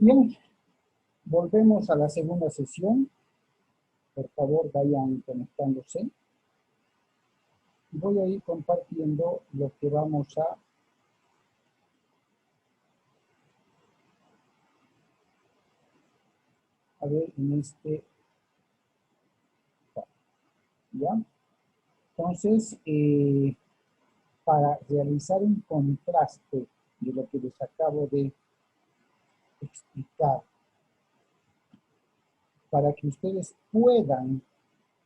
Bien, volvemos a la segunda sesión. Por favor, vayan conectándose. Voy a ir compartiendo lo que vamos a ver en este. ¿Ya? Entonces, para realizar un contraste de lo que les acabo de explicar, para que ustedes puedan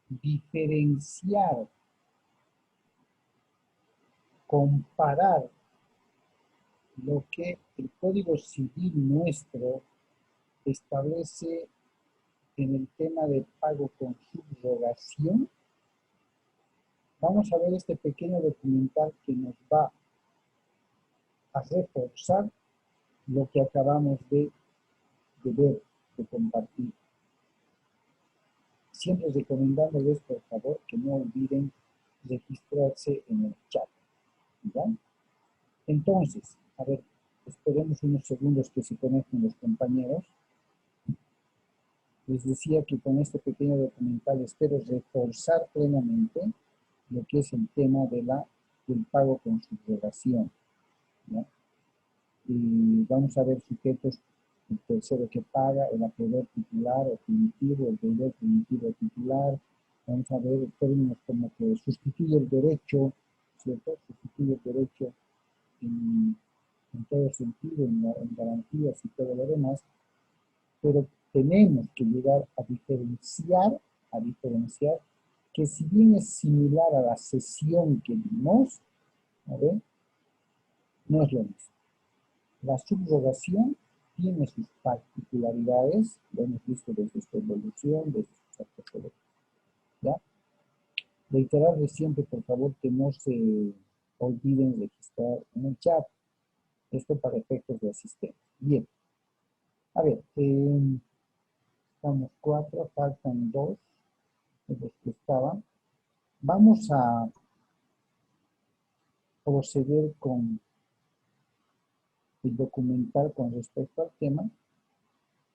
diferenciar, comparar lo que el Código Civil nuestro establece en el tema de pago con subrogación, vamos a ver este pequeño documental que nos va a reforzar lo que acabamos de ver, de compartir. Siempre recomendándoles, por favor, que no olviden registrarse en el chat. ¿Ya? Entonces, a ver, esperemos unos segundos que se conecten los compañeros. Les decía que con este pequeño documental espero reforzar plenamente lo que es el tema del pago con subrogación, ¿no? Y vamos a ver sujetos: el tercero que paga, el acreedor titular o primitivo, el deudor primitivo o titular. Vamos a ver términos como que sustituye el derecho, ¿cierto? Sustituye el derecho en todo sentido, en garantías y todo lo demás, pero tenemos que llegar a diferenciar que si bien es similar a la sesión que vimos, a ver, no es lo mismo. La subrogación tiene sus particularidades, lo hemos visto desde su evolución, desde sus aspectos, ¿ya? Reiterarles siempre, por favor, que no se olviden registrar en el chat. Esto para efectos de asistencia. Bien. A ver, estamos 4, faltan 2 de los que estaban. Vamos a proceder con el documental con respecto al tema.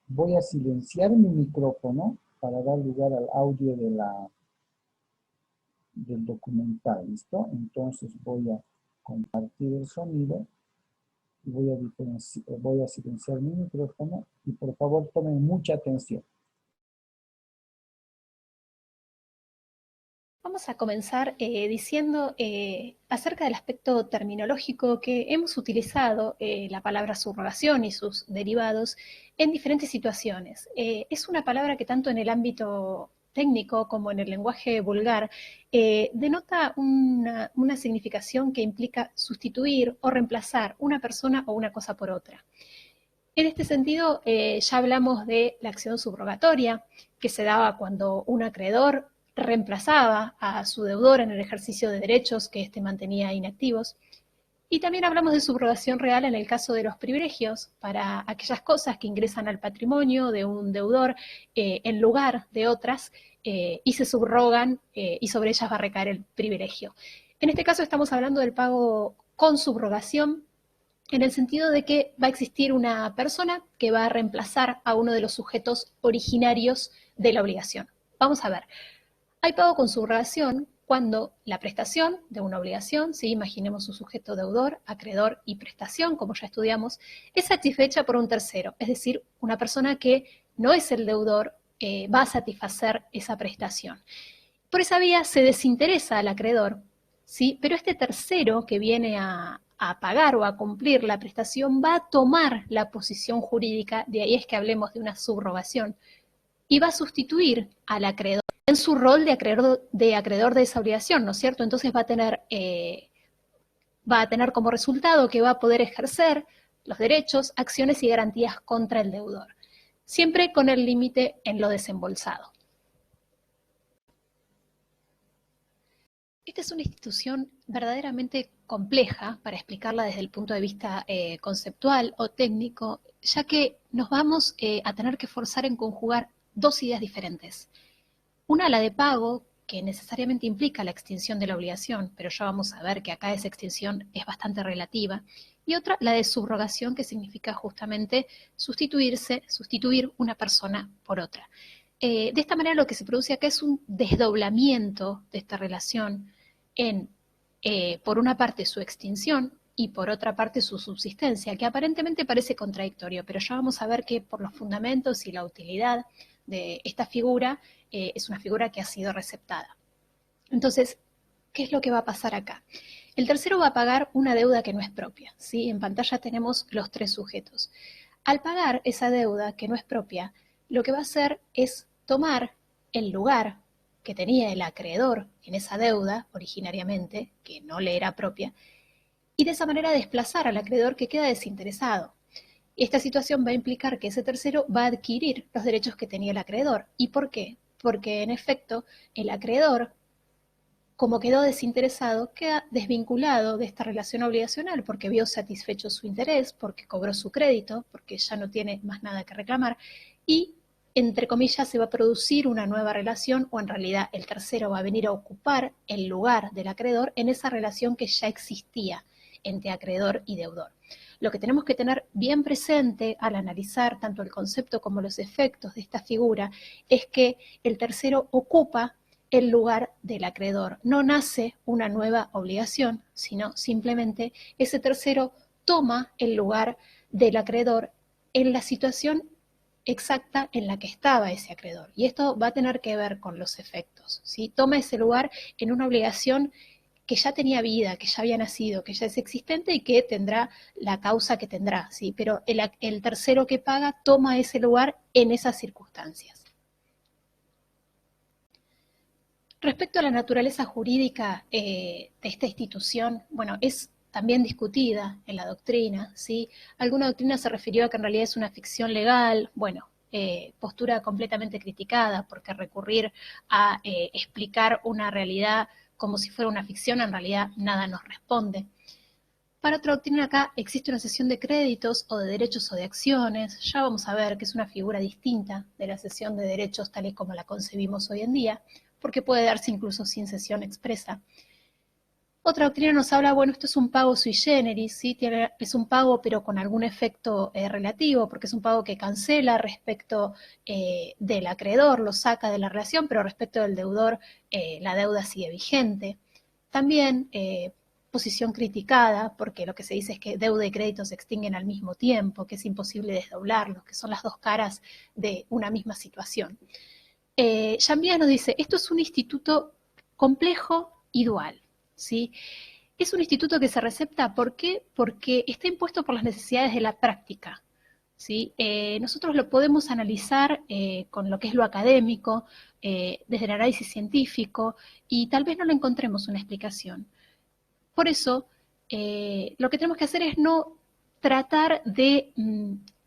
Voy a silenciar mi micrófono para dar lugar al audio del documental, ¿listo? Entonces voy a compartir el sonido y voy a silenciar mi micrófono y por favor tomen mucha atención. Vamos a comenzar diciendo acerca del aspecto terminológico que hemos utilizado la palabra subrogación y sus derivados en diferentes situaciones. Es una palabra que tanto en el ámbito técnico como en el lenguaje vulgar denota una significación que implica sustituir o reemplazar una persona o una cosa por otra. En este sentido, ya hablamos de la acción subrogatoria, que se daba cuando un acreedor reemplazaba a su deudor en el ejercicio de derechos que éste mantenía inactivos. Y también hablamos de subrogación real en el caso de los privilegios, para aquellas cosas que ingresan al patrimonio de un deudor en lugar de otras y se subrogan y sobre ellas va a recaer el privilegio. En este caso estamos hablando del pago con subrogación, en el sentido de que va a existir una persona que va a reemplazar a uno de los sujetos originarios de la obligación. Vamos a ver, hay pago con subrogación cuando la prestación de una obligación, ¿sí? Imaginemos un sujeto deudor, acreedor y prestación, como ya estudiamos, es satisfecha por un tercero, es decir, una persona que no es el deudor va a satisfacer esa prestación. Por esa vía se desinteresa al acreedor, ¿sí? Pero este tercero que viene a pagar o a cumplir la prestación va a tomar la posición jurídica, de ahí es que hablemos de una subrogación, y va a sustituir al acreedor en su rol de acreedor de esa obligación, ¿no es cierto? Entonces va a tener como resultado que va a poder ejercer los derechos, acciones y garantías contra el deudor, siempre con el límite en lo desembolsado. Esta es una institución verdaderamente compleja para explicarla desde el punto de vista conceptual o técnico, ya que nos vamos a tener que forzar en conjugar dos ideas diferentes. Una, la de pago, que necesariamente implica la extinción de la obligación, pero ya vamos a ver que acá esa extinción es bastante relativa, y otra, la de subrogación, que significa justamente sustituir una persona por otra. De esta manera lo que se produce acá es un desdoblamiento de esta relación en, por una parte, su extinción y por otra parte su subsistencia, que aparentemente parece contradictorio, pero ya vamos a ver que por los fundamentos y la utilidad de esta figura, es una figura que ha sido receptada. Entonces, ¿qué es lo que va a pasar acá? El tercero va a pagar una deuda que no es propia, ¿sí? En pantalla tenemos los tres sujetos. Al pagar esa deuda que no es propia, lo que va a hacer es tomar el lugar que tenía el acreedor en esa deuda originariamente, que no le era propia, y de esa manera desplazar al acreedor que queda desinteresado. Esta situación va a implicar que ese tercero va a adquirir los derechos que tenía el acreedor. ¿Y por qué? Porque en efecto el acreedor, como quedó desinteresado, queda desvinculado de esta relación obligacional porque vio satisfecho su interés, porque cobró su crédito, porque ya no tiene más nada que reclamar y, entre comillas, se va a producir una nueva relación, o en realidad el tercero va a venir a ocupar el lugar del acreedor en esa relación que ya existía entre acreedor y deudor. Lo que tenemos que tener bien presente al analizar tanto el concepto como los efectos de esta figura es que el tercero ocupa el lugar del acreedor. No nace una nueva obligación, sino simplemente ese tercero toma el lugar del acreedor en la situación exacta en la que estaba ese acreedor. Y esto va a tener que ver con los efectos, ¿sí? Toma ese lugar en una obligación que ya tenía vida, que ya había nacido, que ya es existente y que tendrá la causa que tendrá, ¿sí? Pero el tercero que paga toma ese lugar en esas circunstancias. Respecto a la naturaleza jurídica de esta institución, bueno, es también discutida en la doctrina, ¿sí? Alguna doctrina se refirió a que en realidad es una ficción legal, bueno, postura completamente criticada, porque recurrir a explicar una realidad como si fuera una ficción, en realidad nada nos responde. Para otra doctrina acá existe una cesión de créditos o de derechos o de acciones, ya vamos a ver que es una figura distinta de la cesión de derechos tal y como la concebimos hoy en día, porque puede darse incluso sin cesión expresa. Otra doctrina nos habla, bueno, esto es un pago sui generis, ¿sí? Es un pago pero con algún efecto relativo, porque es un pago que cancela respecto del acreedor, lo saca de la relación, pero respecto del deudor la deuda sigue vigente. También posición criticada, porque lo que se dice es que deuda y crédito se extinguen al mismo tiempo, que es imposible desdoblarlos, que son las dos caras de una misma situación. Jambias nos dice, esto es un instituto complejo y dual, ¿sí? Es un instituto que se recepta, ¿por qué? Porque está impuesto por las necesidades de la práctica, ¿sí? Nosotros lo podemos analizar con lo que es lo académico, desde el análisis científico, y tal vez no le encontremos una explicación. Por eso, lo que tenemos que hacer es no tratar de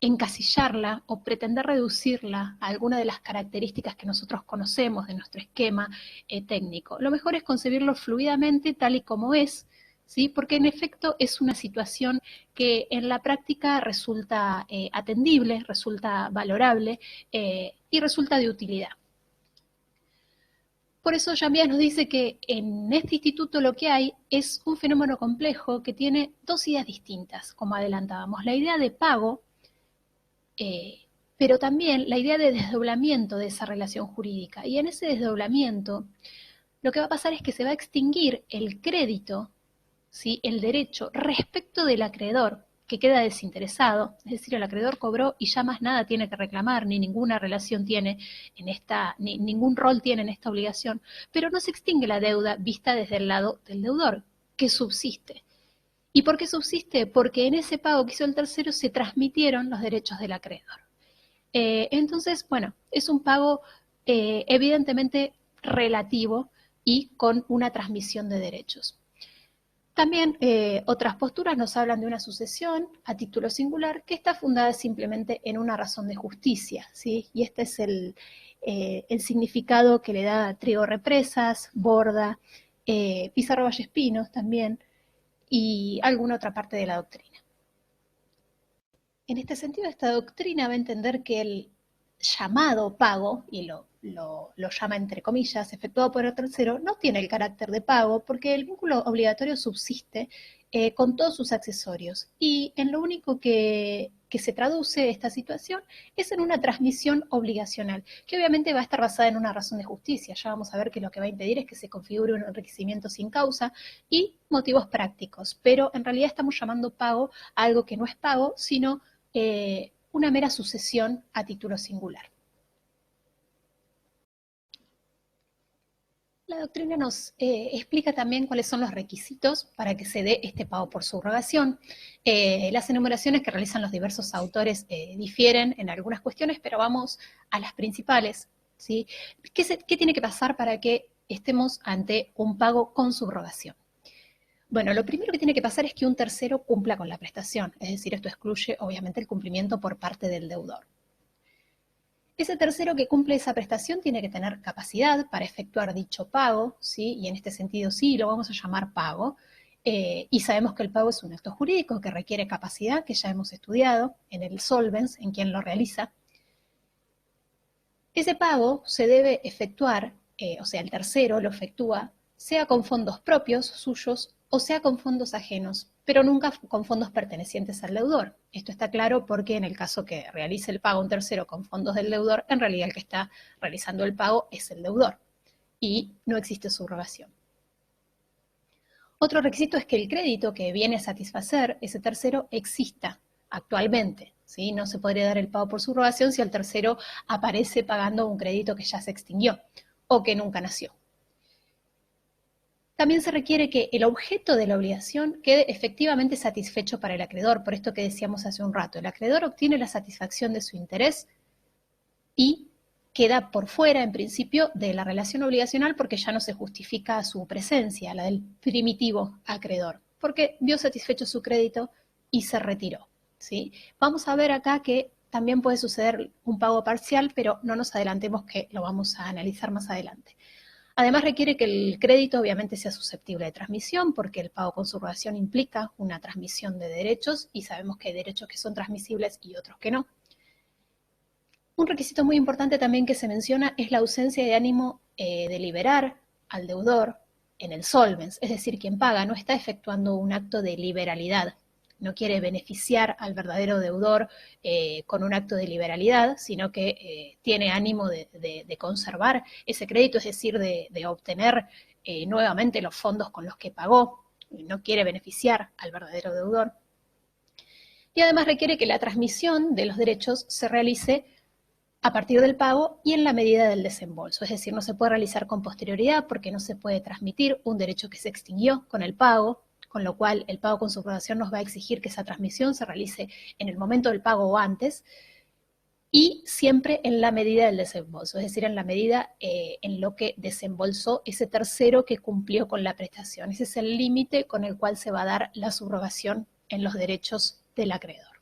encasillarla o pretender reducirla a alguna de las características que nosotros conocemos de nuestro esquema técnico. Lo mejor es concebirlo fluidamente tal y como es, ¿sí? Porque en efecto es una situación que en la práctica resulta atendible, resulta valorable y resulta de utilidad. Por eso Jambias nos dice que en este instituto lo que hay es un fenómeno complejo que tiene dos ideas distintas, como adelantábamos. La idea de pago, pero también la idea de desdoblamiento de esa relación jurídica. Y en ese desdoblamiento lo que va a pasar es que se va a extinguir el crédito, ¿sí? El derecho respecto del acreedor, que queda desinteresado, es decir, el acreedor cobró y ya más nada tiene que reclamar, ni ninguna relación tiene en esta, ni ningún rol tiene en esta obligación, pero no se extingue la deuda vista desde el lado del deudor, que subsiste. ¿Y por qué subsiste? Porque en ese pago que hizo el tercero se transmitieron los derechos del acreedor. Entonces, bueno, es un pago evidentemente relativo y con una transmisión de derechos. También otras posturas nos hablan de una sucesión a título singular que está fundada simplemente en una razón de justicia, ¿sí? Y este es el significado que le da Trigo Represas, Borda, Pizarro Vallespinos también, y alguna otra parte de la doctrina. En este sentido, esta doctrina va a entender que el llamado pago, y lo llama entre comillas, efectuado por el tercero, no tiene el carácter de pago porque el vínculo obligatorio subsiste con todos sus accesorios. Y en lo único que se traduce esta situación es en una transmisión obligacional, que obviamente va a estar basada en una razón de justicia. Ya vamos a ver que lo que va a impedir es que se configure un enriquecimiento sin causa y motivos prácticos, pero en realidad estamos llamando pago a algo que no es pago, sino una mera sucesión a título singular. La doctrina nos explica también cuáles son los requisitos para que se dé este pago por subrogación. Las enumeraciones que realizan los diversos autores difieren en algunas cuestiones, pero vamos a las principales, ¿sí? ¿Qué tiene que pasar para que estemos ante un pago con subrogación? Bueno, lo primero que tiene que pasar es que un tercero cumpla con la prestación, es decir, esto excluye obviamente el cumplimiento por parte del deudor. Ese tercero que cumple esa prestación tiene que tener capacidad para efectuar dicho pago, ¿sí? Y en este sentido sí lo vamos a llamar pago, y sabemos que el pago es un acto jurídico que requiere capacidad, que ya hemos estudiado en el solvens, en quien lo realiza. Ese pago se debe efectuar, o sea, el tercero lo efectúa, sea con fondos propios suyos o sea con fondos ajenos, pero nunca con fondos pertenecientes al deudor. Esto está claro porque en el caso que realice el pago un tercero con fondos del deudor, en realidad el que está realizando el pago es el deudor y no existe subrogación. Otro requisito es que el crédito que viene a satisfacer ese tercero exista actualmente, ¿sí? No se podría dar el pago por subrogación si el tercero aparece pagando un crédito que ya se extinguió o que nunca nació. También se requiere que el objeto de la obligación quede efectivamente satisfecho para el acreedor, por esto que decíamos hace un rato. El acreedor obtiene la satisfacción de su interés y queda por fuera, en principio, de la relación obligacional porque ya no se justifica su presencia, la del primitivo acreedor, porque vio satisfecho su crédito y se retiró, ¿sí? Vamos a ver acá que también puede suceder un pago parcial, pero no nos adelantemos que lo vamos a analizar más adelante. Además requiere que el crédito obviamente sea susceptible de transmisión, porque el pago con subrogación implica una transmisión de derechos y sabemos que hay derechos que son transmisibles y otros que no. Un requisito muy importante también que se menciona es la ausencia de ánimo de liberar al deudor en el solvens, es decir, quien paga no está efectuando un acto de liberalidad, no quiere beneficiar al verdadero deudor con un acto de liberalidad, sino que tiene ánimo de conservar ese crédito, es decir, de obtener nuevamente los fondos con los que pagó, no quiere beneficiar al verdadero deudor. Y además requiere que la transmisión de los derechos se realice a partir del pago y en la medida del desembolso. Es decir, no se puede realizar con posterioridad porque no se puede transmitir un derecho que se extinguió con el pago, con lo cual el pago con subrogación nos va a exigir que esa transmisión se realice en el momento del pago o antes, y siempre en la medida del desembolso, es decir, en la medida en lo que desembolsó ese tercero que cumplió con la prestación. Ese es el límite con el cual se va a dar la subrogación en los derechos del acreedor.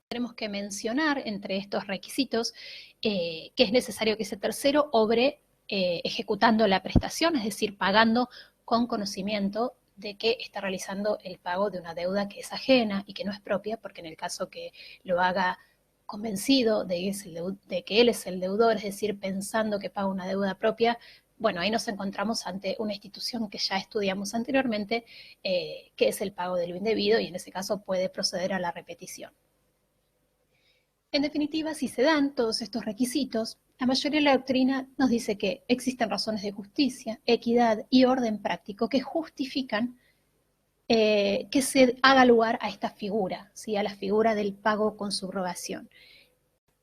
Tenemos que mencionar entre estos requisitos que es necesario que ese tercero obre ejecutando la prestación, es decir, pagando con conocimiento de que está realizando el pago de una deuda que es ajena y que no es propia, porque en el caso que lo haga convencido de que él es el deudor, es decir, pensando que paga una deuda propia, bueno, ahí nos encontramos ante una institución que ya estudiamos anteriormente, que es el pago de lo indebido, y en ese caso puede proceder a la repetición. En definitiva, si se dan todos estos requisitos, la mayoría de la doctrina nos dice que existen razones de justicia, equidad y orden práctico que justifican que se haga lugar a esta figura, ¿sí? A la figura del pago con subrogación.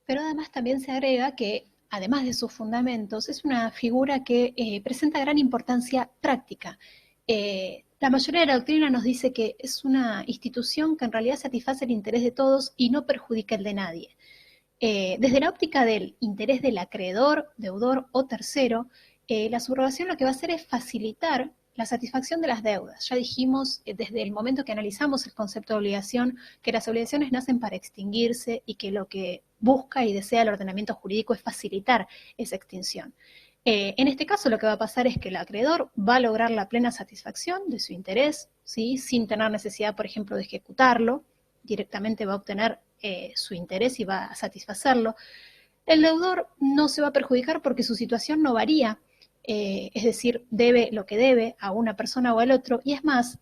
Pero además también se agrega que, además de sus fundamentos, es una figura que presenta gran importancia práctica. La mayoría de la doctrina nos dice que es una institución que en realidad satisface el interés de todos y no perjudica el de nadie. Desde la óptica del interés del acreedor, deudor o tercero, la subrogación lo que va a hacer es facilitar la satisfacción de las deudas. Ya dijimos desde el momento que analizamos el concepto de obligación que las obligaciones nacen para extinguirse y que lo que busca y desea el ordenamiento jurídico es facilitar esa extinción. En este caso lo que va a pasar es que el acreedor va a lograr la plena satisfacción de su interés, ¿sí? Sin tener necesidad, por ejemplo, de ejecutarlo, directamente va a obtener su interés y va a satisfacerlo. El deudor no se va a perjudicar porque su situación no varía es decir, debe lo que debe a una persona o al otro, y es más,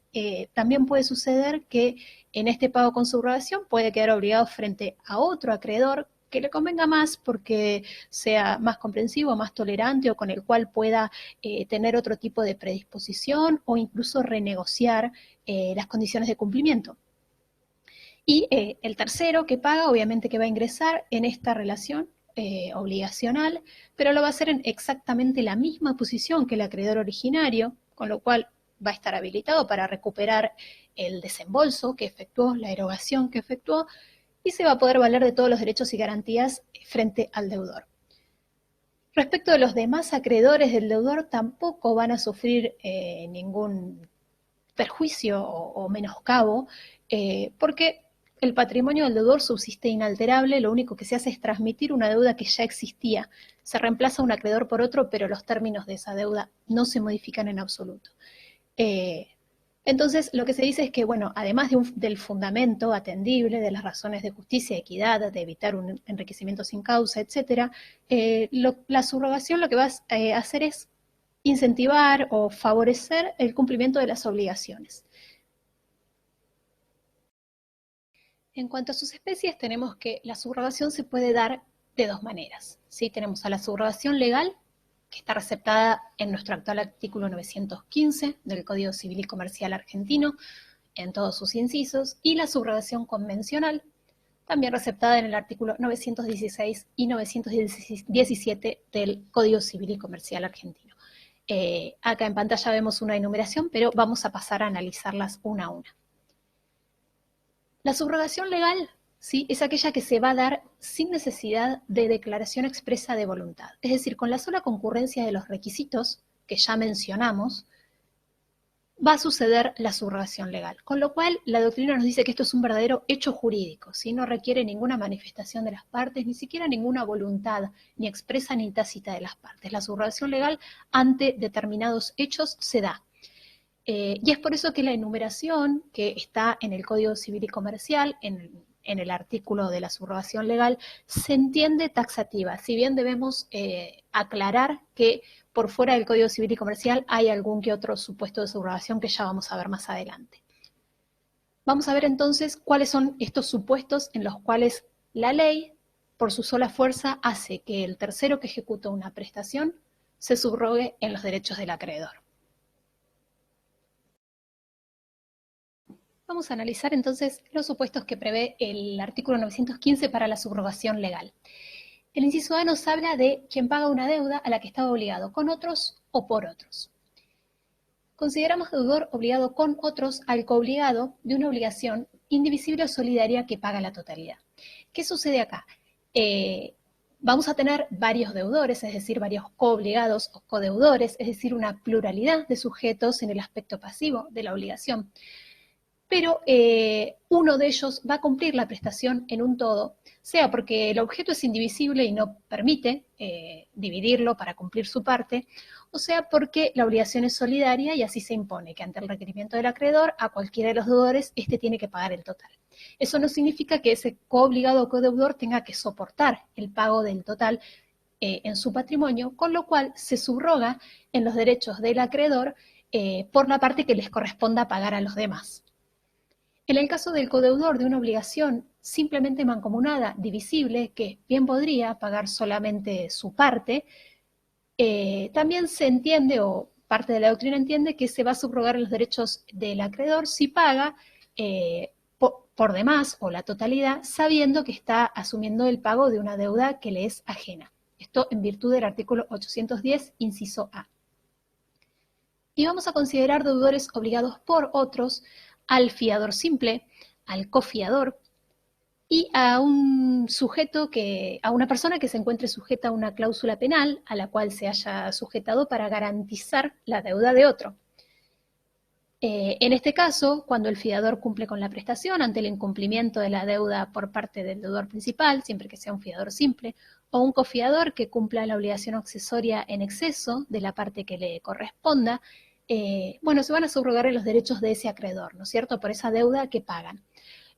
también puede suceder que en este pago con subrogación puede quedar obligado frente a otro acreedor que le convenga más porque sea más comprensivo, más tolerante o con el cual pueda tener otro tipo de predisposición o incluso renegociar las condiciones de cumplimiento. Y el tercero que paga, obviamente que va a ingresar en esta relación obligacional, pero lo va a hacer en exactamente la misma posición que el acreedor originario, con lo cual va a estar habilitado para recuperar el desembolso que efectuó, la erogación que efectuó, y se va a poder valer de todos los derechos y garantías frente al deudor. Respecto de los demás acreedores del deudor, tampoco van a sufrir ningún perjuicio o menoscabo, porque el patrimonio del deudor subsiste inalterable, lo único que se hace es transmitir una deuda que ya existía. Se reemplaza un acreedor por otro, pero los términos de esa deuda no se modifican en absoluto. Entonces, lo que se dice es que, bueno, además del fundamento atendible, de las razones de justicia, equidad, de evitar un enriquecimiento sin causa, etc., la subrogación lo que va a hacer es incentivar o favorecer el cumplimiento de las obligaciones. En cuanto a sus especies, tenemos que la subrogación se puede dar de dos maneras, ¿sí? Tenemos a la subrogación legal, que está receptada en nuestro actual artículo 915 del Código Civil y Comercial argentino, en todos sus incisos, y la subrogación convencional, también receptada en el artículo 916 y 917 del Código Civil y Comercial argentino. Acá en pantalla vemos una enumeración, pero vamos a pasar a analizarlas una a una. La subrogación legal, ¿sí?, es aquella que se va a dar sin necesidad de declaración expresa de voluntad. Es decir, con la sola concurrencia de los requisitos que ya mencionamos, va a suceder la subrogación legal. Con lo cual, la doctrina nos dice que esto es un verdadero hecho jurídico, ¿sí? No requiere ninguna manifestación de las partes, ni siquiera ninguna voluntad, ni expresa ni tácita de las partes. La subrogación legal ante determinados hechos se da. Y es por eso que la enumeración que está en el Código Civil y Comercial, en el artículo de la subrogación legal, se entiende taxativa, si bien debemos aclarar que por fuera del Código Civil y Comercial hay algún que otro supuesto de subrogación que ya vamos a ver más adelante. Vamos a ver entonces cuáles son estos supuestos en los cuales la ley, por su sola fuerza, hace que el tercero que ejecuta una prestación se subrogue en los derechos del acreedor. Vamos a analizar entonces los supuestos que prevé el artículo 915 para la subrogación legal. El inciso A nos habla de quien paga una deuda a la que estaba obligado con otros o por otros. Consideramos deudor obligado con otros al coobligado de una obligación indivisible o solidaria que paga la totalidad. ¿Qué sucede acá? Vamos a tener varios deudores, es decir, varios coobligados o codeudores, es decir, una pluralidad de sujetos en el aspecto pasivo de la obligación. Pero uno de ellos va a cumplir la prestación en un todo, sea porque el objeto es indivisible y no permite dividirlo para cumplir su parte, o sea porque la obligación es solidaria y así se impone que ante el requerimiento del acreedor, a cualquiera de los deudores, este tiene que pagar el total. Eso no significa que ese coobligado o codeudor tenga que soportar el pago del total en su patrimonio, con lo cual se subroga en los derechos del acreedor por la parte que les corresponda pagar a los demás. En el caso del codeudor de una obligación simplemente mancomunada, divisible, que bien podría pagar solamente su parte, también se entiende, o parte de la doctrina entiende, que se va a subrogar los derechos del acreedor si paga por demás o la totalidad, sabiendo que está asumiendo el pago de una deuda que le es ajena. Esto en virtud del artículo 810, inciso A. Y vamos a considerar deudores obligados por otros al fiador simple, al cofiador y a un sujeto a una persona que se encuentre sujeta a una cláusula penal a la cual se haya sujetado para garantizar la deuda de otro. En este caso, cuando el fiador cumple con la prestación ante el incumplimiento de la deuda por parte del deudor principal, siempre que sea un fiador simple, o un cofiador que cumpla la obligación accesoria en exceso de la parte que le corresponda, bueno, se van a subrogar en los derechos de ese acreedor, ¿no es cierto?, por esa deuda que pagan.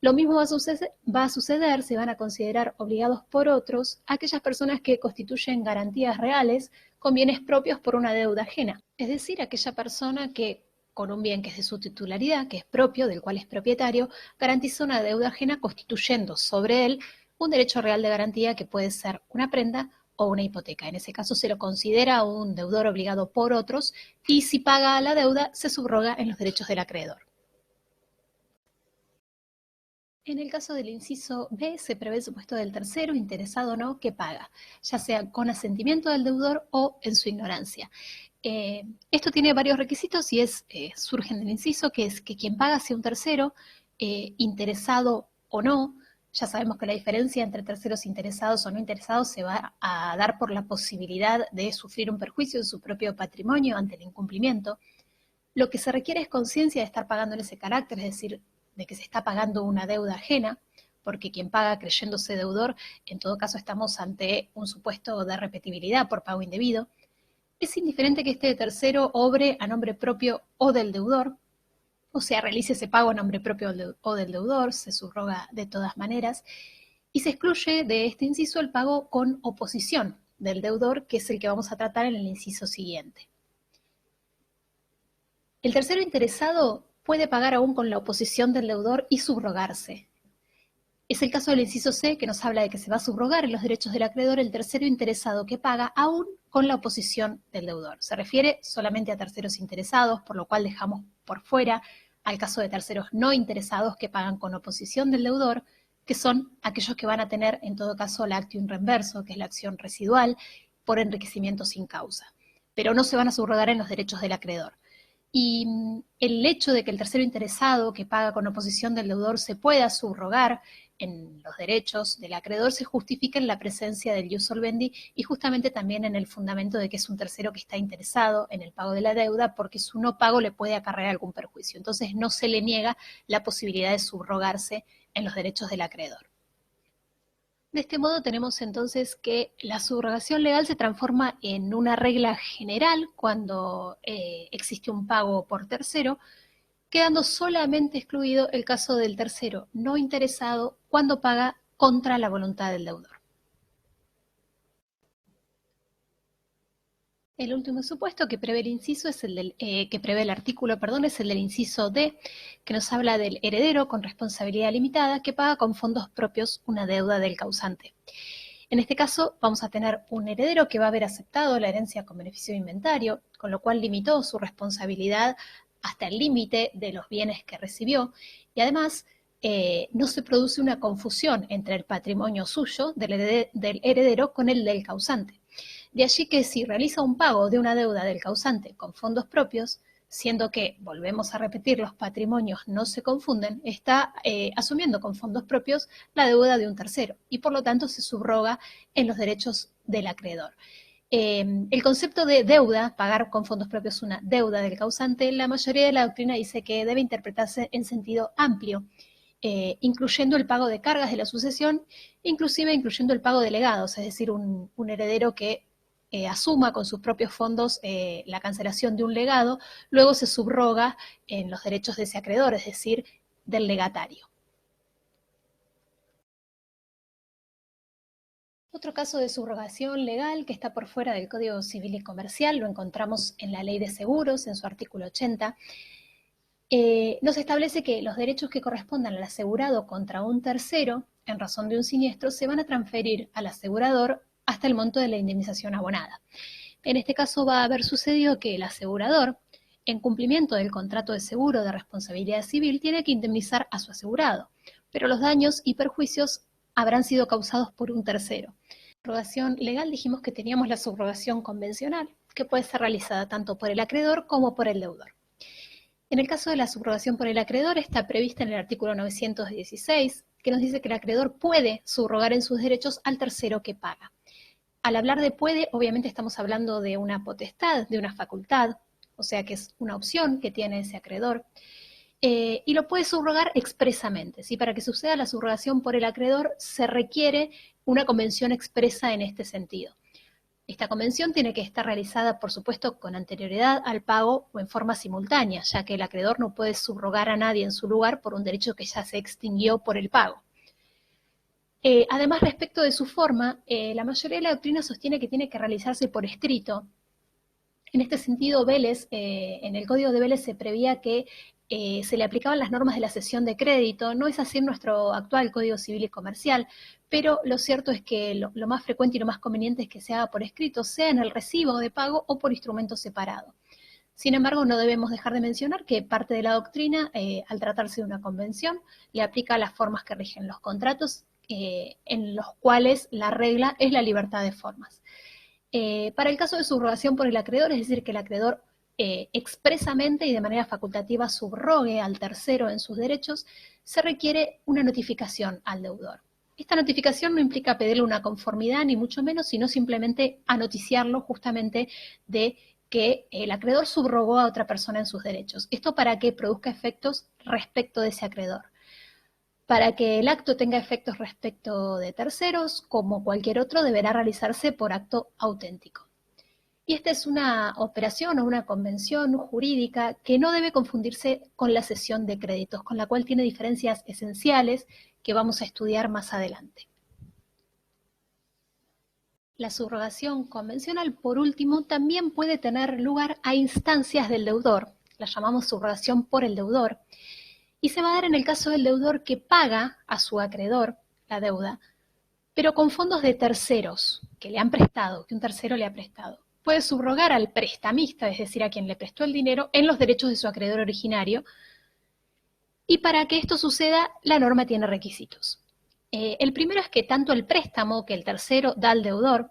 Lo mismo va a suceder, se van a considerar obligados por otros aquellas personas que constituyen garantías reales con bienes propios por una deuda ajena, es decir, aquella persona que con un bien que es de su titularidad, que es propio, del cual es propietario, garantiza una deuda ajena constituyendo sobre él un derecho real de garantía que puede ser una prenda o una hipoteca. En ese caso se lo considera un deudor obligado por otros y si paga la deuda se subroga en los derechos del acreedor. En el caso del inciso B se prevé el supuesto del tercero, interesado o no, que paga, ya sea con asentimiento del deudor o en su ignorancia. Esto tiene varios requisitos y surgen del inciso, que es que quien paga sea un tercero, interesado o no. Ya sabemos que la diferencia entre terceros interesados o no interesados se va a dar por la posibilidad de sufrir un perjuicio en su propio patrimonio ante el incumplimiento. Lo que se requiere es conciencia de estar pagando en ese carácter, es decir, de que se está pagando una deuda ajena, porque quien paga creyéndose deudor, en todo caso estamos ante un supuesto de repetibilidad por pago indebido. Es indiferente que este tercero obre a nombre propio o del deudor, o sea, realice ese pago a nombre propio o del deudor, se subroga de todas maneras, y se excluye de este inciso el pago con oposición del deudor, que es el que vamos a tratar en el inciso siguiente. El tercero interesado puede pagar aún con la oposición del deudor y subrogarse. Es el caso del inciso C, que nos habla de que se va a subrogar en los derechos del acreedor el tercero interesado que paga aún con la oposición del deudor. Se refiere solamente a terceros interesados, por lo cual dejamos por fuera al caso de terceros no interesados que pagan con oposición del deudor, que son aquellos que van a tener en todo caso la actium reverso, que es la acción residual, por enriquecimiento sin causa. Pero no se van a subrogar en los derechos del acreedor. Y el hecho de que el tercero interesado que paga con oposición del deudor se pueda subrogar en los derechos del acreedor se justifica en la presencia del ius solvendi y justamente también en el fundamento de que es un tercero que está interesado en el pago de la deuda porque su no pago le puede acarrear algún perjuicio. Entonces no se le niega la posibilidad de subrogarse en los derechos del acreedor. De este modo tenemos entonces que la subrogación legal se transforma en una regla general cuando existe un pago por tercero, quedando solamente excluido el caso del tercero no interesado cuando paga contra la voluntad del deudor. El último supuesto que prevé el inciso es que prevé el artículo, es el del inciso D, que nos habla del heredero con responsabilidad limitada que paga con fondos propios una deuda del causante. En este caso vamos a tener un heredero que va a haber aceptado la herencia con beneficio de inventario, con lo cual limitó su responsabilidad hasta el límite de los bienes que recibió y además no se produce una confusión entre el patrimonio suyo del heredero con el del causante. De allí que si realiza un pago de una deuda del causante con fondos propios, siendo que, volvemos a repetir, los patrimonios no se confunden, está asumiendo con fondos propios la deuda de un tercero y por lo tanto se subroga en los derechos del acreedor. El concepto de deuda, pagar con fondos propios una deuda del causante, la mayoría de la doctrina dice que debe interpretarse en sentido amplio, incluyendo el pago de cargas de la sucesión, inclusive incluyendo el pago de legados, es decir, un heredero que asuma con sus propios fondos la cancelación de un legado, luego se subroga en los derechos de ese acreedor, es decir, del legatario. Otro caso de subrogación legal que está por fuera del Código Civil y Comercial, lo encontramos en la Ley de Seguros, en su artículo 80, nos establece que los derechos que correspondan al asegurado contra un tercero, en razón de un siniestro, se van a transferir al asegurador hasta el monto de la indemnización abonada. En este caso va a haber sucedido que el asegurador, en cumplimiento del contrato de seguro de responsabilidad civil, tiene que indemnizar a su asegurado, pero los daños y perjuicios habrán sido causados por un tercero. Subrogación legal dijimos que teníamos la subrogación convencional, que puede ser realizada tanto por el acreedor como por el deudor. En el caso de la subrogación por el acreedor está prevista en el artículo 916, que nos dice que el acreedor puede subrogar en sus derechos al tercero que paga. Al hablar de puede, obviamente estamos hablando de una potestad, de una facultad, o sea que es una opción que tiene ese acreedor, y lo puede subrogar expresamente. ¿Sí? Para que suceda la subrogación por el acreedor se requiere una convención expresa en este sentido. Esta convención tiene que estar realizada, por supuesto, con anterioridad al pago o en forma simultánea, ya que el acreedor no puede subrogar a nadie en su lugar por un derecho que ya se extinguió por el pago. Además, respecto de su forma, la mayoría de la doctrina sostiene que tiene que realizarse por escrito. En este sentido, Vélez, en el Código de Vélez se preveía que se le aplicaban las normas de la cesión de crédito. No es así en nuestro actual Código Civil y Comercial, pero lo cierto es que lo más frecuente y lo más conveniente es que se haga por escrito, sea en el recibo de pago o por instrumento separado. Sin embargo, no debemos dejar de mencionar que parte de la doctrina, al tratarse de una convención, le aplica las formas que rigen los contratos, en los cuales la regla es la libertad de formas. Para el caso de subrogación por el acreedor, es decir, que el acreedor expresamente y de manera facultativa subrogue al tercero en sus derechos, se requiere una notificación al deudor. Esta notificación no implica pedirle una conformidad, ni mucho menos, sino simplemente anoticiarlo justamente de que el acreedor subrogó a otra persona en sus derechos. Esto para que produzca efectos respecto de ese acreedor. Para que el acto tenga efectos respecto de terceros, como cualquier otro, deberá realizarse por acto auténtico. Y esta es una operación o una convención jurídica que no debe confundirse con la cesión de créditos, con la cual tiene diferencias esenciales que vamos a estudiar más adelante. La subrogación convencional, por último, también puede tener lugar a instancias del deudor. La llamamos subrogación por el deudor. Y se va a dar en el caso del deudor que paga a su acreedor la deuda, pero con fondos de terceros que le han prestado, que un tercero le ha prestado. Puede subrogar al prestamista, es decir, a quien le prestó el dinero, en los derechos de su acreedor originario. Y para que esto suceda, la norma tiene requisitos. El primero es que tanto el préstamo que el tercero da al deudor,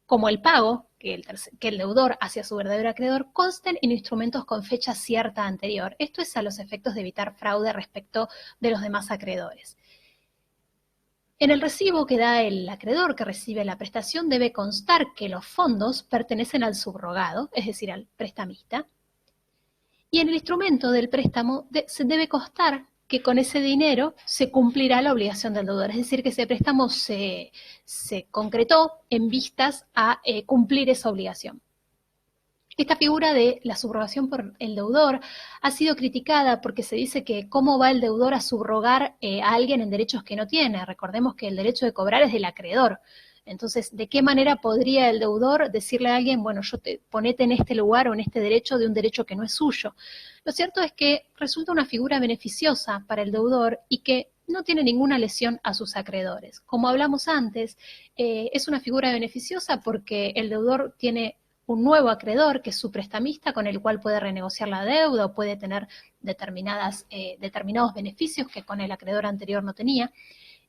como el pago que el deudor hacia su verdadero acreedor, consten en instrumentos con fecha cierta anterior. Esto es a los efectos de evitar fraude respecto de los demás acreedores. En el recibo que da el acreedor que recibe la prestación debe constar que los fondos pertenecen al subrogado, es decir, al prestamista, y en el instrumento del préstamo se debe constar que con ese dinero se cumplirá la obligación del deudor, es decir, que ese préstamo se concretó en vistas a cumplir esa obligación. Esta figura de la subrogación por el deudor ha sido criticada porque se dice que cómo va el deudor a subrogar a alguien en derechos que no tiene. Recordemos que el derecho de cobrar es del acreedor. Entonces, ¿de qué manera podría el deudor decirle a alguien, bueno, ponete en este lugar o en este derecho de un derecho que no es suyo? Lo cierto es que resulta una figura beneficiosa para el deudor y que no tiene ninguna lesión a sus acreedores. Como hablamos antes, es una figura beneficiosa porque el deudor tiene un nuevo acreedor, que es su prestamista, con el cual puede renegociar la deuda o puede tener determinados beneficios que con el acreedor anterior no tenía.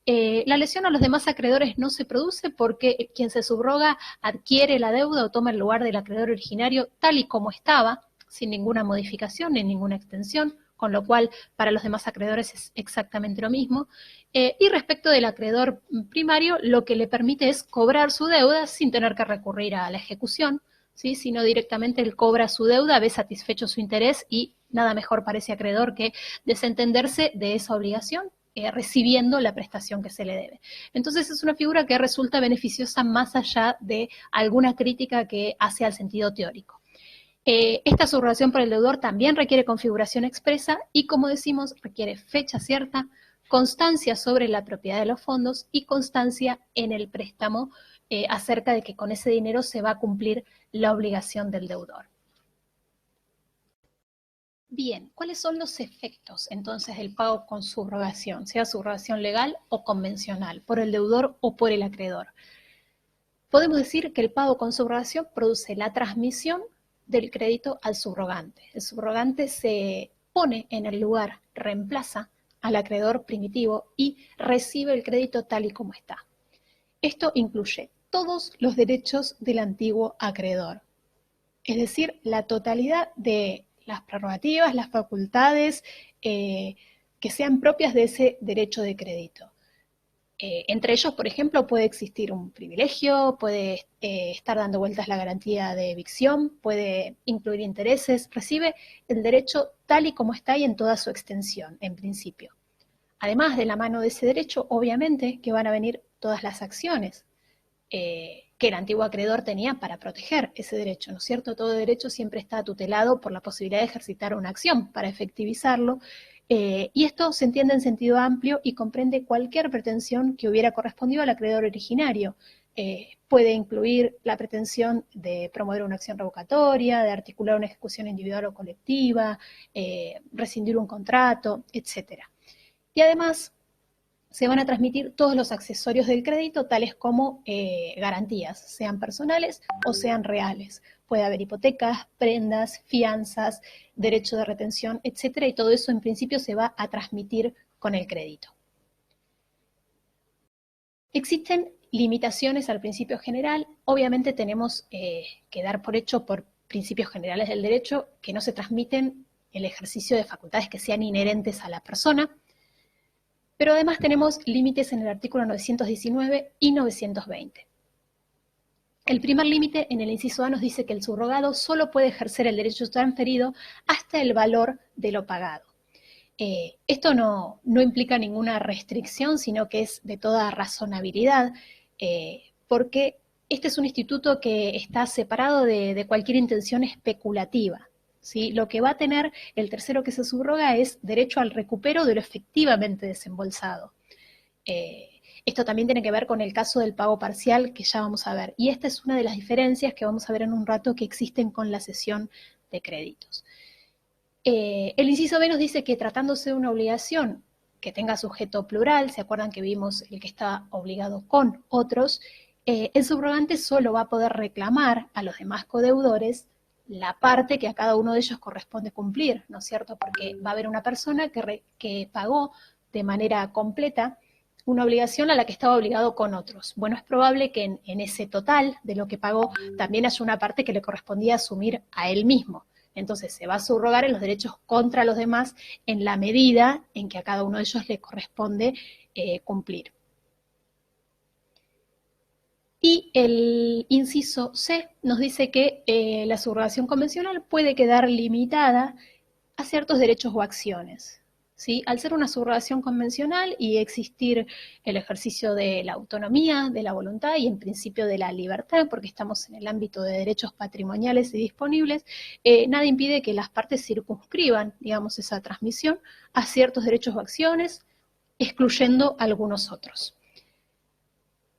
La lesión a los demás acreedores no se produce porque quien se subroga adquiere la deuda o toma el lugar del acreedor originario tal y como estaba, sin ninguna modificación ni ninguna extensión, con lo cual para los demás acreedores es exactamente lo mismo. Y respecto del acreedor primario, lo que le permite es cobrar su deuda sin tener que recurrir a la ejecución, ¿sí? Sino directamente él cobra su deuda, ve satisfecho su interés y nada mejor para ese acreedor que desentenderse de esa obligación, recibiendo la prestación que se le debe. Entonces es una figura que resulta beneficiosa más allá de alguna crítica que hace al sentido teórico. Esta subrogación por el deudor también requiere configuración expresa y, como decimos, requiere fecha cierta, constancia sobre la propiedad de los fondos y constancia en el préstamo acerca de que con ese dinero se va a cumplir la obligación del deudor. Bien, ¿cuáles son los efectos entonces del pago con subrogación, sea subrogación legal o convencional, por el deudor o por el acreedor? Podemos decir que el pago con subrogación produce la transmisión del crédito al subrogante. El subrogante se pone en el lugar, reemplaza al acreedor primitivo y recibe el crédito tal y como está. Esto incluye todos los derechos del antiguo acreedor, es decir, la totalidad de las prerrogativas, las facultades que sean propias de ese derecho de crédito. Entre ellos, por ejemplo, puede existir un privilegio, puede estar dando vueltas la garantía de evicción, puede incluir intereses, recibe el derecho tal y como está y en toda su extensión, en principio. Además, de la mano de ese derecho, obviamente, que van a venir todas las acciones que el antiguo acreedor tenía para proteger ese derecho, ¿no es cierto? Todo derecho siempre está tutelado por la posibilidad de ejercitar una acción para efectivizarlo, Y esto se entiende en sentido amplio y comprende cualquier pretensión que hubiera correspondido al acreedor originario. Puede incluir la pretensión de promover una acción revocatoria, de articular una ejecución individual o colectiva, rescindir un contrato, etc. Y además se van a transmitir todos los accesorios del crédito, tales como garantías, sean personales o sean reales. Puede haber hipotecas, prendas, fianzas, derecho de retención, etcétera, y todo eso en principio se va a transmitir con el crédito. Existen limitaciones al principio general. Obviamente tenemos que dar por hecho, por principios generales del derecho, que no se transmiten el ejercicio de facultades que sean inherentes a la persona. Pero además tenemos límites en el artículo 919 y 920. El primer límite en el inciso A nos dice que el subrogado solo puede ejercer el derecho transferido hasta el valor de lo pagado. Esto no implica ninguna restricción, sino que es de toda razonabilidad, porque este es un instituto que está separado de cualquier intención especulativa. ¿Sí? Lo que va a tener el tercero que se subroga es derecho al recupero de lo efectivamente desembolsado. Esto también tiene que ver con el caso del pago parcial que ya vamos a ver. Y esta es una de las diferencias que vamos a ver en un rato que existen con la cesión de créditos. El inciso B nos dice que tratándose de una obligación que tenga sujeto plural, ¿se acuerdan que vimos el que está obligado con otros? El subrogante solo va a poder reclamar a los demás codeudores la parte que a cada uno de ellos corresponde cumplir, ¿no es cierto? Porque va a haber una persona que pagó de manera completa una obligación a la que estaba obligado con otros. Bueno, es probable que en ese total de lo que pagó también haya una parte que le correspondía asumir a él mismo. Entonces se va a subrogar en los derechos contra los demás en la medida en que a cada uno de ellos le corresponde cumplir. Y el inciso C nos dice que la subrogación convencional puede quedar limitada a ciertos derechos o acciones. ¿Sí? Al ser una subrogación convencional y existir el ejercicio de la autonomía, de la voluntad y en principio de la libertad, porque estamos en el ámbito de derechos patrimoniales y disponibles, nada impide que las partes circunscriban, digamos, esa transmisión a ciertos derechos o acciones, excluyendo algunos otros.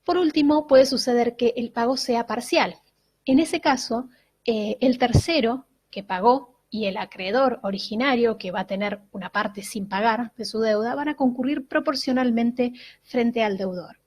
Por último, puede suceder que el pago sea parcial. En ese caso, el tercero que pagó y el acreedor originario, que va a tener una parte sin pagar de su deuda, van a concurrir proporcionalmente frente al deudor.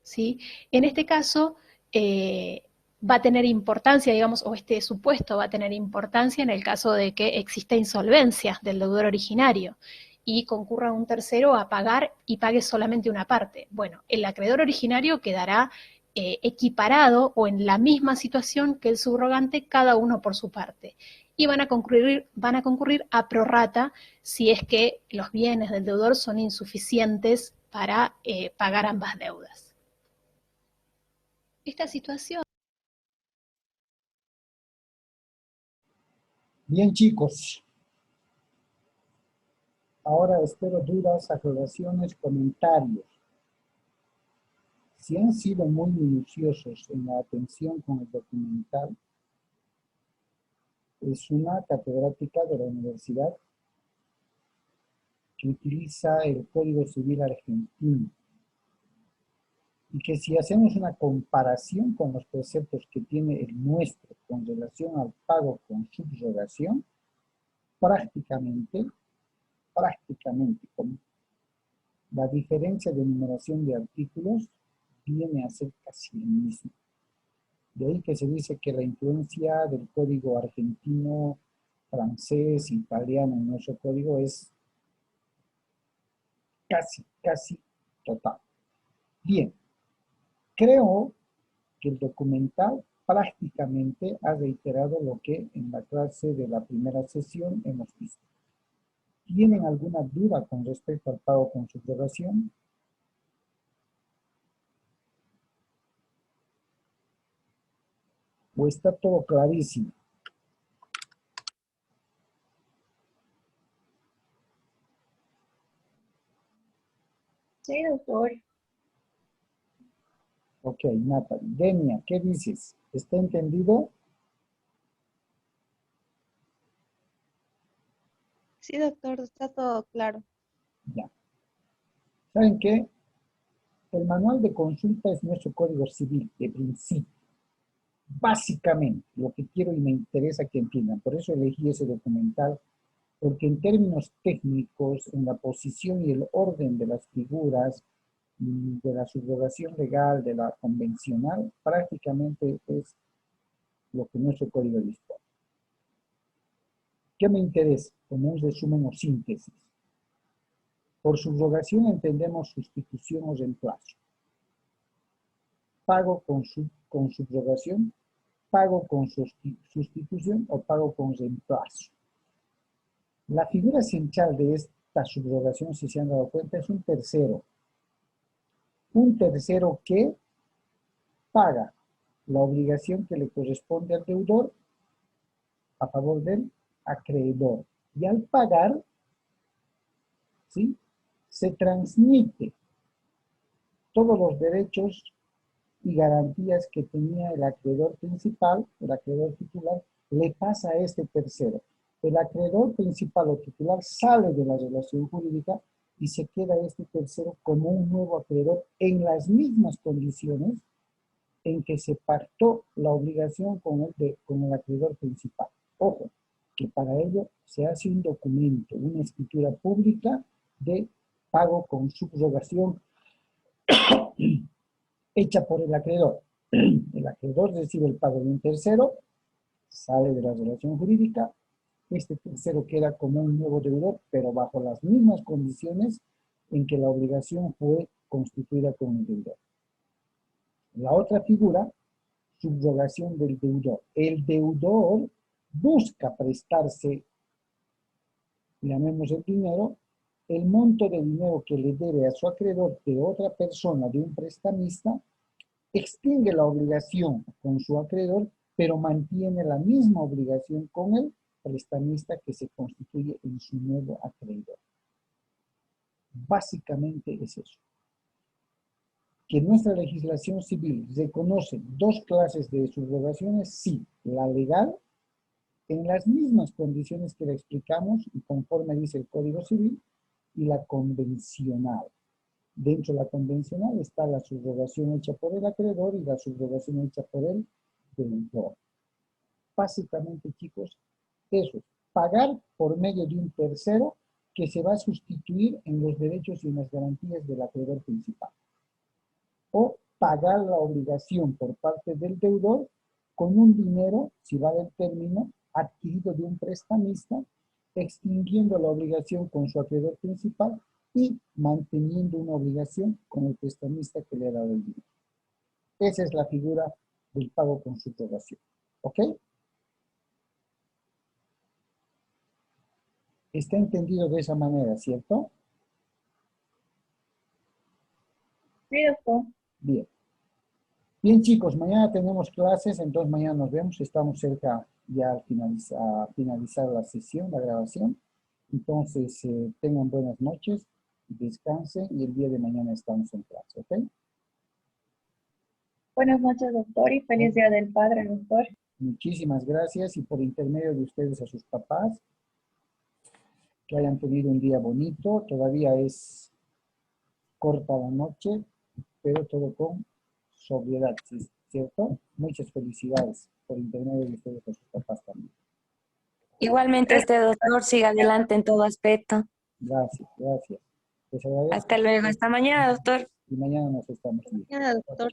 ¿Sí? En este caso, va a tener importancia, digamos, o este supuesto va a tener importancia en el caso de que exista insolvencia del deudor originario y concurra un tercero a pagar y pague solamente una parte. Bueno, el acreedor originario quedará equiparado o en la misma situación que el subrogante, cada uno por su parte. Y van a concurrir a prorrata si es que los bienes del deudor son insuficientes para pagar ambas deudas. Esta situación. Bien, chicos. Ahora espero dudas, aclaraciones, comentarios. Si han sido muy minuciosos en la atención con el documental, es una catedrática de la universidad que utiliza el Código Civil argentino y que si hacemos una comparación con los preceptos que tiene el nuestro con relación al pago con subrogación, prácticamente, como la diferencia de numeración de artículos viene a ser casi el mismo. De ahí que se dice que la influencia del código argentino, francés, italiano en nuestro código es casi total. Bien, creo que el documental prácticamente ha reiterado lo que en la clase de la primera sesión hemos visto. ¿Tienen alguna duda con respecto al pago con subrogación? ¿O está todo clarísimo? Sí, doctor. Ok, Natalie. Denia, ¿qué dices? ¿Está entendido? Sí, doctor, está todo claro. Ya. ¿Saben qué? El manual de consulta es nuestro código civil de principio. Básicamente, lo que quiero y me interesa que entiendan. Por eso elegí ese documental, porque en términos técnicos, en la posición y el orden de las figuras, de la subrogación legal, de la convencional, prácticamente es lo que nuestro código dispone. ¿Qué me interesa? Como un resumen o síntesis. Por subrogación entendemos sustitución o reemplazo. Pago con subrogación, pago con sustitución o pago con reemplazo. La figura central de esta subrogación, si se han dado cuenta, es un tercero. Un tercero que paga la obligación que le corresponde al deudor a favor del acreedor. Y al pagar, ¿sí?, se transmite todos los derechos y garantías que tenía el acreedor principal, el acreedor titular, le pasa a este tercero. El acreedor principal o titular sale de la relación jurídica y se queda este tercero como un nuevo acreedor en las mismas condiciones en que se pactó la obligación con el acreedor principal. Ojo, que para ello se hace un documento, una escritura pública de pago con subrogación hecha por el acreedor. El acreedor recibe el pago de un tercero, sale de la relación jurídica, este tercero queda como un nuevo deudor, pero bajo las mismas condiciones en que la obligación fue constituida con el deudor. La otra figura, subrogación del deudor. El deudor busca prestarse, llamemos el dinero, el monto de dinero que le debe a su acreedor de otra persona, de un prestamista, extingue la obligación con su acreedor, pero mantiene la misma obligación con el prestamista que se constituye en su nuevo acreedor. Básicamente es eso. Que nuestra legislación civil reconoce dos clases de subrogaciones, sí, la legal, en las mismas condiciones que le explicamos y conforme dice el Código Civil, y la convencional. Dentro de la convencional está la subrogación hecha por el acreedor y la subrogación hecha por el deudor. Básicamente, chicos, eso es pagar por medio de un tercero que se va a sustituir en los derechos y en las garantías del acreedor principal. O pagar la obligación por parte del deudor con un dinero, si vale el término, adquirido de un prestamista, extinguiendo la obligación con su acreedor principal y manteniendo una obligación con el prestamista que le ha dado el dinero. Esa es la figura del pago con subrogación. ¿Ok? Está entendido de esa manera, ¿cierto? Sí, doctor. Bien. Bien, chicos, mañana tenemos clases, entonces mañana nos vemos. Estamos cerca ya a finalizar la sesión, la grabación. Entonces, tengan buenas noches, descansen y el día de mañana estamos en clase, ¿ok? Buenas noches, doctor, y feliz Día del Padre, doctor. Muchísimas gracias y por intermedio de ustedes a sus papás, que hayan tenido un día bonito. Todavía es corta la noche, pero todo con sobriedad, ¿cierto? Muchas felicidades por intermedio de ustedes a sus papás también. Igualmente este doctor siga adelante en todo aspecto. Gracias, gracias. Les agradezco. Hasta luego, hasta mañana, doctor. Y mañana nos estamos viendo. Mañana, doctor.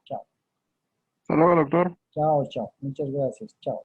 Chao. Hasta luego, doctor. Chao, chao. Muchas gracias. Chao.